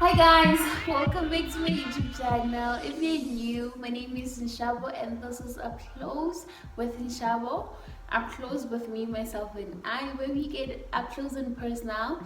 Hi guys, welcome back to my YouTube channel. If you're new, my name is Nshabo and this is Up Close with Nshabo. Up Close with me, myself and I, where we get up close and personal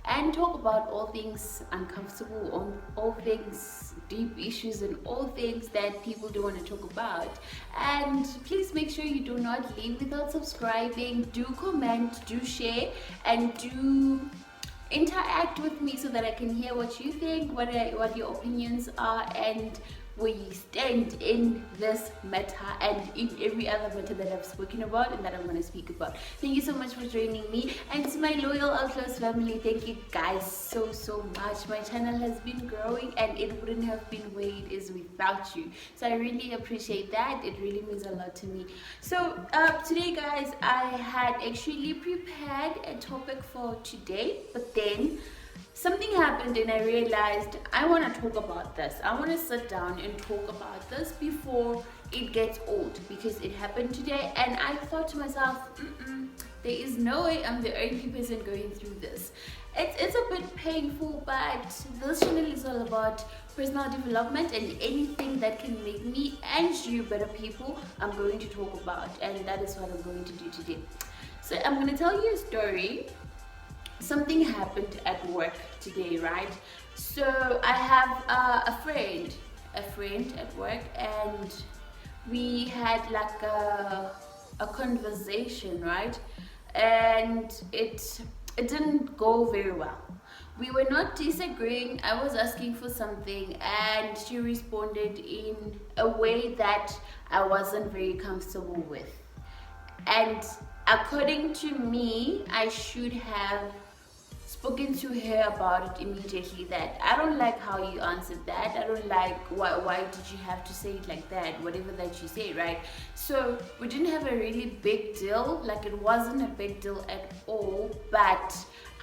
and talk about all things uncomfortable, on all things deep issues and all things that people don't want to talk about. And please make sure you do not leave without subscribing. Do comment, do share, and do interact with me so that I can hear what you think, what your opinions are, and where you stand in this matter and in every other matter that I've spoken about and that I'm going to speak about. Thank you so much for joining me, and to my loyal Outlaws family, thank you guys so much. My channel has been growing and it wouldn't have been where it is without you, so I really appreciate that. It really means a lot to me. So today guys, I had actually prepared a topic for today, but then something happened and I realized I want to talk about this. I want to sit down and talk about this before it gets old, because it happened today and I thought to myself, there is no way I'm the only person going through this. It's a bit painful, but this channel is all about personal development, and anything that can make me and you better people, I'm going to talk about, and that is what I'm going to do today. So I'm going to tell you a story. Something happened at work today, right? So I have a friend at work, and we had like a conversation, right? And it didn't go very well. We were not disagreeing. I was asking for something and she responded in a way that I wasn't very comfortable with. And according to me, I should have spoken to her about it immediately, that I don't like how you answered that. I don't like why did you have to say it like that, whatever that you say, right? So we didn't have a really big deal, like it wasn't a big deal at all, but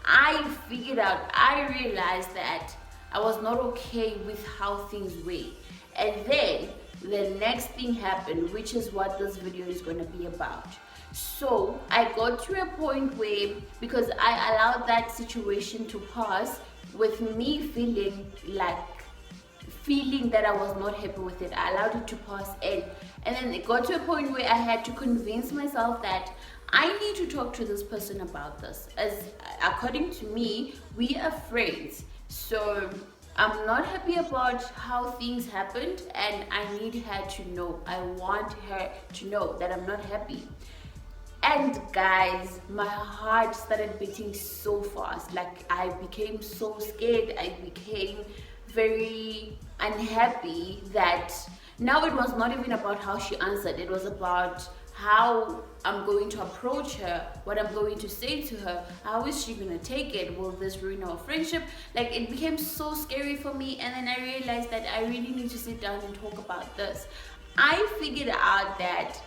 I realized that I was not okay with how things were. And then the next thing happened, which is what this video is going to be about. So I got to a point where, because I allowed that situation to pass with me feeling that I was not happy with it, I allowed it to pass, and then it got to a point where I had to convince myself that I need to talk to this person about this, as according to me, we are friends. So I'm not happy about how things happened and I need her to know. I want her to know that I'm not happy. And guys, my heart started beating so fast. Like I became so scared. I became very unhappy that now it was not even about how she answered. It was about how I'm going to approach her, what I'm going to say to her. How is she gonna take it? Will this ruin our friendship? Like it became so scary for me, and then I realized that I really need to sit down and talk about this. I figured out that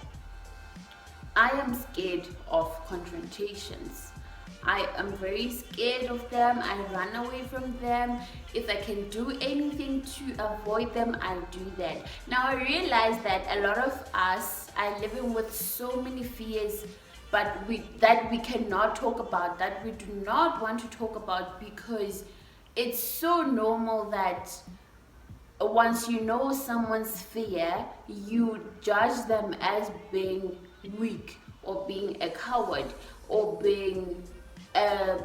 I am scared of confrontations. I am very scared of them. I run away from them. If I can do anything to avoid them, I do that. Now I realize that a lot of us are living with so many fears, but that we cannot talk about, that we do not want to talk about, because it's so normal that once you know someone's fear, you judge them as being weak or being a coward or being a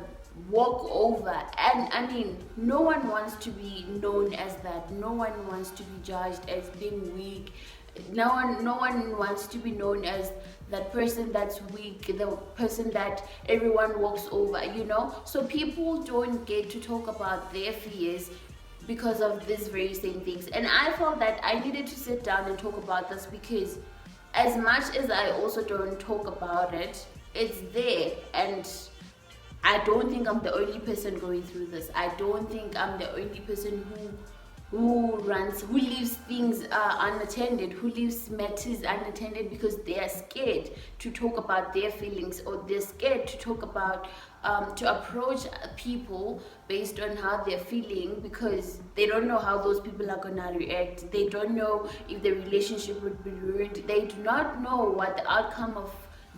walkover. And I mean, no one wants to be known as that. No one wants to be judged as being weak. No one wants to be known as that person that's weak, the person that everyone walks over, you know. So people don't get to talk about their fears because of these very same things. And I felt that I needed to sit down and talk about this, because as much as I also don't talk about it, it's there, and I don't think I'm the only person going through this. I don't think I'm the only person who leaves things unattended, who leaves matters unattended because they are scared to talk about their feelings, or they're scared to talk about to approach people based on how they're feeling, because they don't know how those people are gonna react. They don't know if the relationship would be ruined. They do not know what the outcome of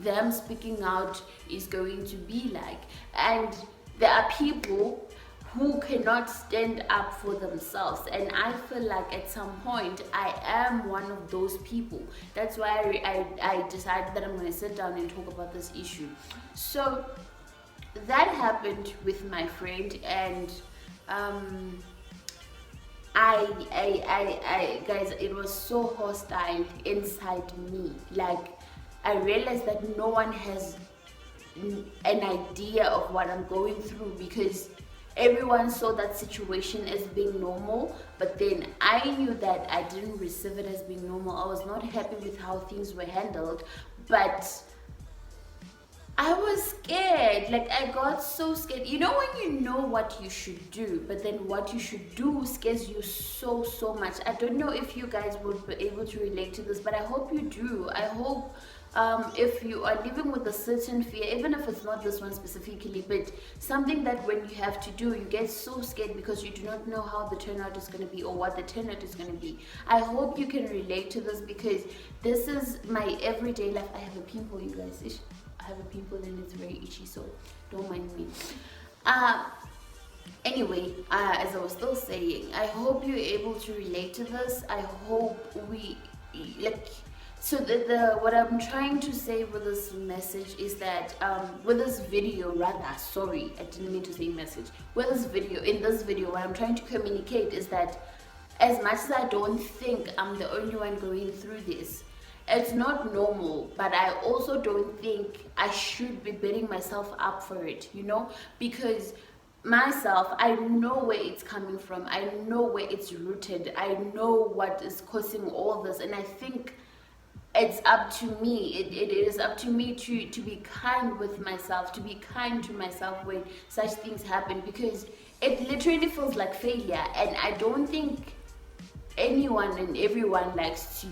them speaking out is going to be like. And there are people who cannot stand up for themselves. And I feel like at some point I am one of those people. That's why I decided that I'm going to sit down and talk about this issue. So that happened with my friend, and I guys, it was so hostile inside me. Like, I realized that no one has an idea of what I'm going through, because everyone saw that situation as being normal, but then I knew that I didn't receive it as being normal. I was not happy with how things were handled, but I was scared. Like, I got so scared. You know when you know what you should do, but then what you should do scares you so much. I don't know if you guys would be able to relate to this, but I hope you do. I hope if you are living with a certain fear, even if it's not this one specifically, but something that when you have to do, you get so scared because you do not know how the turnout is going to be or what the turnout is going to be. I hope you can relate to this, because this is my everyday life. I have a pimple, you guys. I have a pimple and it's very itchy, so don't mind me. Anyway, as I was still saying, I hope you're able to relate to this. I hope we, like, so what I'm trying to say with this message is that with this video, rather, sorry, I didn't mean to say message. With this video, in this video, what I'm trying to communicate is that as much as I don't think I'm the only one going through this, it's not normal, but I also don't think I should be beating myself up for it, you know, because myself, I know where it's coming from. I know where it's rooted. I know what is causing all this, and I think it's up to me. It is up to me to be kind with myself, to be kind to myself when such things happen, because it literally feels like failure, and I don't think anyone and everyone likes to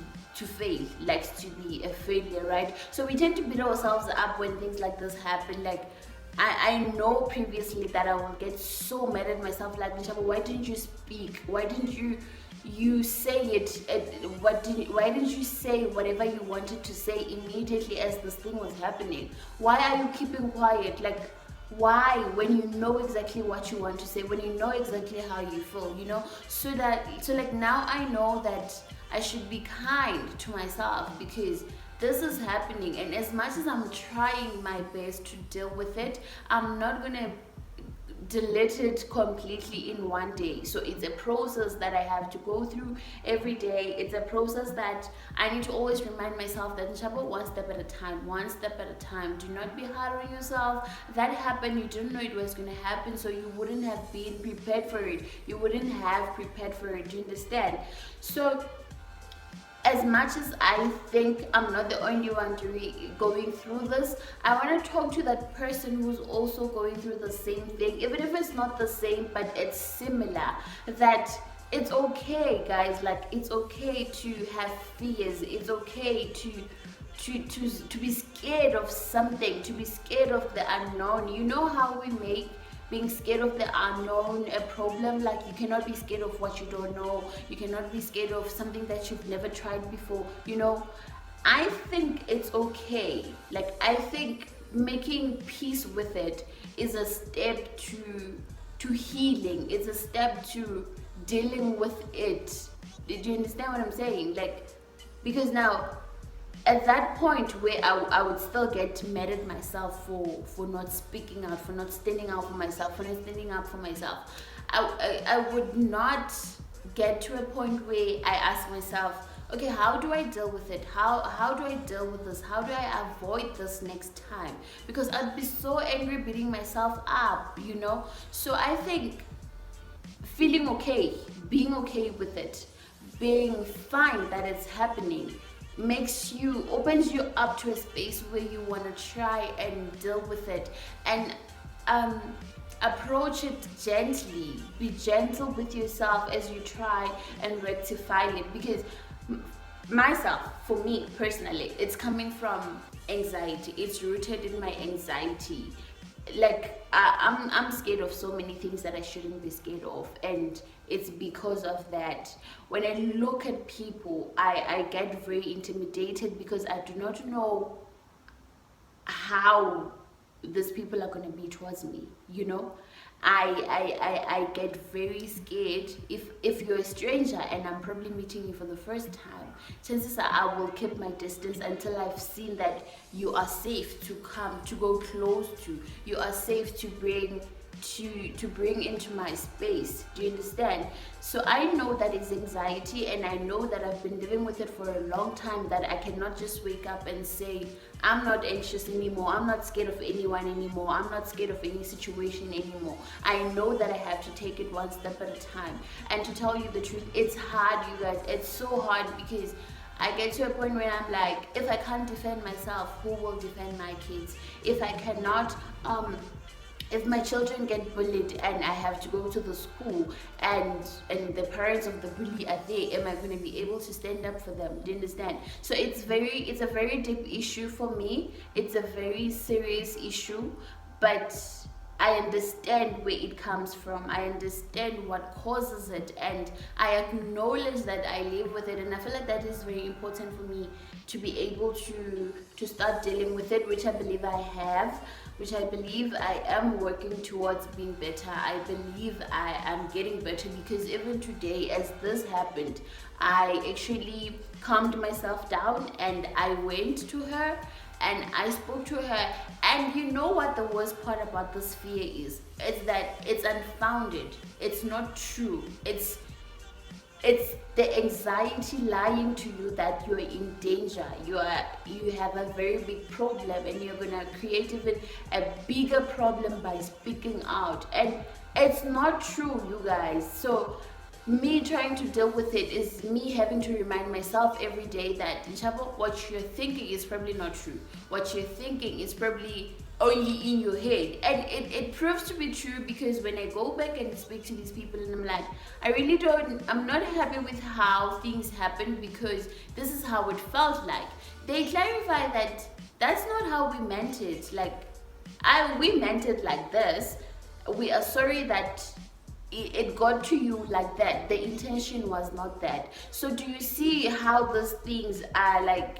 fail, likes to be a failure, right? So we tend to beat ourselves up when things like this happen. Like, I know previously that I will get so mad at myself, like, why didn't you speak? Why didn't you say it? Why didn't you say whatever you wanted to say immediately as this thing was happening? Why are you keeping quiet? Like, why, when you know exactly what you want to say, when you know exactly how you feel, you know? So like, now I know that I should be kind to myself, because this is happening, and as much as I'm trying my best to deal with it, I'm not gonna delete it completely in one day. So it's a process that I have to go through every day. It's a process that I need to always remind myself that, Nshabo, one step at a time, one step at a time. Do not be hard on yourself. That happened, you didn't know it was going to happen, so you wouldn't have been prepared for it. You wouldn't have prepared for it. Do you understand? So as much as I think I'm not the only one going through this, I want to talk to that person who's also going through the same thing, even if it's not the same, but it's similar. That it's okay, guys. Like, it's okay to have fears. It's okay to be scared of something, to be scared of the unknown. You know how we make being scared of the unknown a problem? Like, you cannot be scared of what you don't know. You cannot be scared of something that you've never tried before, you know? I think it's okay. Like, I think making peace with it is a step to healing. It's a step to dealing with it. Did you understand what I'm saying? Like, because now at that point where I would still get mad at myself for not speaking out, for not standing out for myself, for not standing up for myself, I would not get to a point where I ask myself, okay, how do I deal with it? How do I deal with this? How do I avoid this next time? Because I'd be so angry beating myself up, you know? So I think feeling okay, being okay with it, being fine that it's happening, opens you up to a space where you want to try and deal with it, and approach it gently. Be gentle with yourself as you try and rectify it, because for me personally, it's coming from anxiety. It's rooted in my anxiety. Like, I'm scared of so many things that I shouldn't be scared of, and it's because of that. When I look at people, I get very intimidated, because I do not know how these people are going to be towards me, you know. I get very scared if you're a stranger and I'm probably meeting you for the first time. Chances are I will keep my distance until I've seen that you are safe to come, to go close to, you are safe to bring into my space. Do you understand? So I know that it's anxiety, and I know that I've been living with it for a long time, that I cannot just wake up and say I'm not anxious anymore, I'm not scared of anyone anymore, I'm not scared of any situation anymore. I know that I have to take it one step at a time. And to tell you the truth, it's hard, you guys. It's so hard, because I get to a point where I'm like, if I can't defend myself, who will defend my kids? If I cannot if my children get bullied and I have to go to the school and the parents of the bully are there, am I going to be able to stand up for them? Do you understand? So it's a very deep issue for me. It's a very serious issue, but I understand where it comes from. I understand what causes it, and I acknowledge that I live with it. And I feel like that is very important for me, to be able to start dealing with it, which I believe I have, which I believe I am working towards being better. I believe I am getting better, because even today, as this happened, I actually calmed myself down and I went to her and I spoke to her. And you know what the worst part about this fear is? It's that it's unfounded. It's not true. It's the anxiety lying to you that you're in danger. You have a very big problem, and you're gonna create even a bigger problem by speaking out. And it's not true, you guys. So me trying to deal with it is me having to remind myself every day that, Nshabo, what you're thinking is probably not true. What you're thinking is probably only in your head. And it proves to be true, because when I go back and speak to these people and I'm like, I'm not happy with how things happened, because this is how it felt like. They clarify that that's not how we meant it. Like, we meant it like this. We are sorry that it got to you like that. The intention was not that. So do you see how these things are like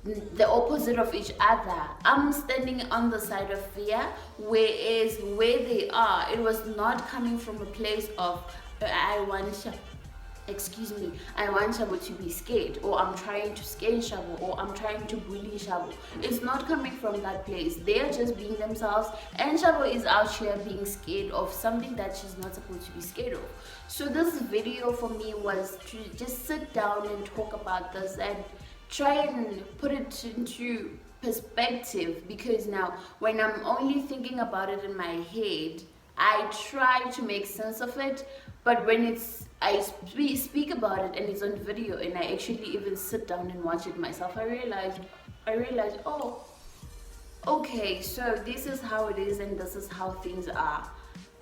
the opposite of each other? I'm standing on the side of fear, whereas where they are, it was not coming from a place of I want Shabo to be scared, or I'm trying to scare Shabo, or I'm trying to bully Shabo. It's not coming from that place. They are just being themselves, and Shabo is out here being scared of something that she's not supposed to be scared of. So this video for me was to just sit down and talk about this and try and put it into perspective, because now when I'm only thinking about it in my head, I try to make sense of it. But when I speak about it and it's on video and I actually even sit down and watch it myself, I realized, oh, okay, so this is how it is and this is how things are.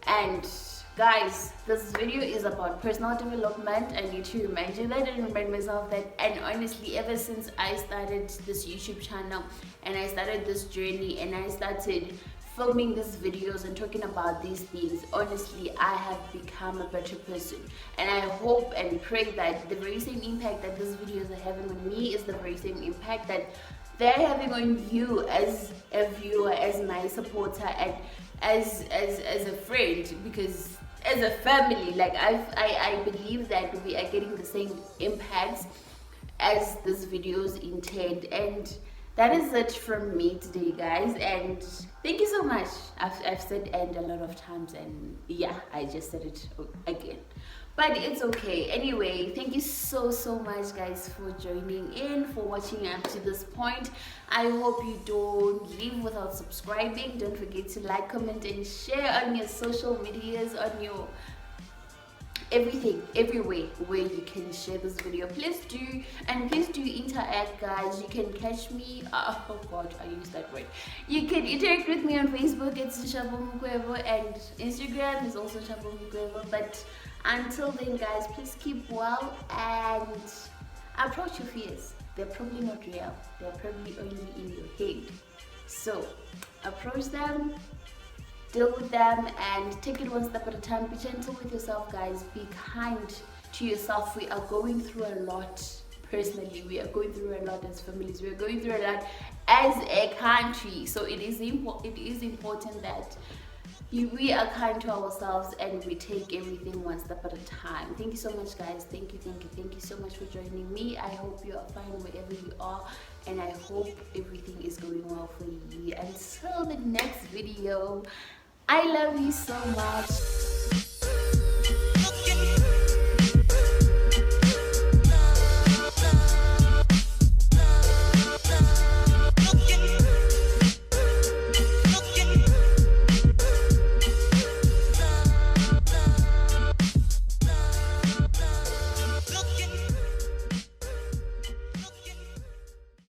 And guys, this video is about personal development. I need to remind you that and remind myself that. And honestly, ever since I started this YouTube channel and I started this journey and I started filming these videos and talking about these things, honestly, I have become a better person. And I hope and pray that the very same impact that these videos are having on me is the very same impact that they're having on you as a viewer, as my supporter, and as a friend, because as a family, like I believe that we are getting the same impacts as these videos intend. And that is it from me today, guys, and thank you so much. I've said "and" a lot of times, and yeah, I just said it again, but it's okay. Anyway, thank you so much, guys, for joining in, for watching up to this point. I hope you don't leave without subscribing. Don't forget to like, comment, and share on your social medias, on your everything, everywhere where you can share this video. Please do interact, guys. You can catch me, oh god, I used that word. You can interact with me on Facebook, it's Nshabo Mugwebo, and Instagram is also Nshabo Mugwebo. But until then, guys, please keep well and approach your fears. They're probably not real, they're probably only in your head. So approach them, deal with them, and take it one step at a time. Be gentle with yourself, guys. Be kind to yourself. We are going through a lot personally. We are going through a lot as families. We are going through a lot as a country. So it is important that we are kind to ourselves and we take everything one step at a time. Thank you so much, guys. Thank you so much for joining me. I hope you are fine wherever you are, and I hope everything is going well for you. Until the next video, I love you so much.